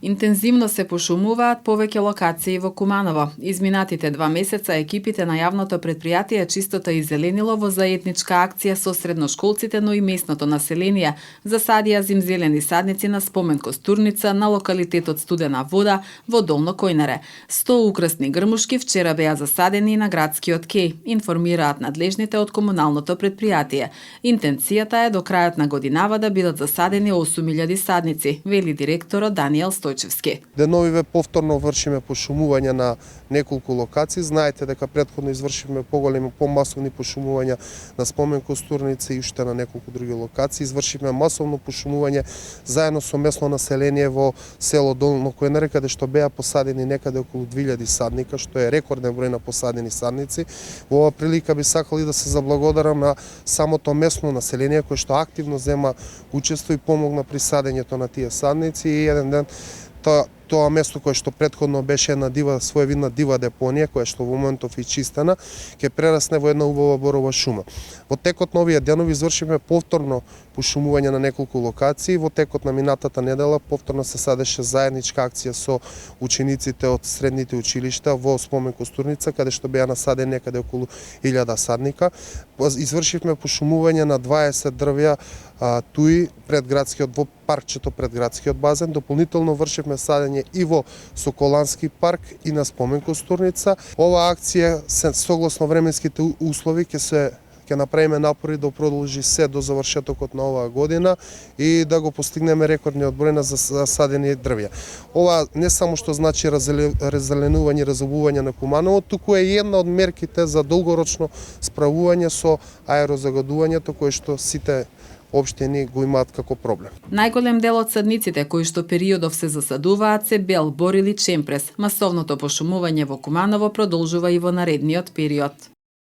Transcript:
Интензивно се пошумуваат повеќе локации во Куманово. Изминатите 2 месеца екипите на јавното претпријатие Чистото и зеленило во заедничка акција со средношколците, но и местното население засадија зимзелени садници на спомен костурница на локалитетот Студена вода во Долно Којнаре. 100 украсни грмушки вчера беа засадени и на градскиот кеј, информираат надлежните од комуналното претпријатие. Интенцијата е до крајот на годинава да бидат засадени 8000 садници, вели директорот Даниел Стојчевски. Деновиве повторно вршиме пошумување на неколку локации. Знаете дека претходно извршивме поголеми, помасовни пошумувања на спомен костурници и уште на неколку други локации. Извршивме масовно пошумување заедно со местно население во село Долно Којнаре, каде што беа посадени некаде околу 2000 садника, што е рекорден број на посадени садници. Во оваа прилика би сакали да се заблагодарам на самото местно население кое што активно зема учество и помогна при садењето на тие садници и еден ден тоа место кое што претходно беше една своевидна дива депонија, која што во моментов е чистена, ќе прерасне во една убава борова шума. Во текот на овие денови извршивме повторно пошумување на неколку локации. Во текот на минатата недела повторно се садеше заедничка акција со учениците од средните училишта во спомен костурница, каде што беа насадени некаде околу 1000 садника. Извршивме пошумување на 20 дрвја туи пред градскиот, во паркчето пред градскиот базен. Дополнително вршивме садење и во Соколански парк и на спомен костурница. Ова акција согласно временските услови ќе направиме напори да продолжи се до завршетокот на оваа година и да го постигнеме рекордниот број на засадени дрвја. Ова не само што значи раззеленување и разобување на Куманово, туку е една од мерките за долгорочно справување со аерозагадувањето кое што сите општини го имаат како проблем. Најголем дел од садниците кои што периодов се засадуваат се бел, борил и чемпрес. Масовното пошумување во Куманово продолжува и во наредниот период.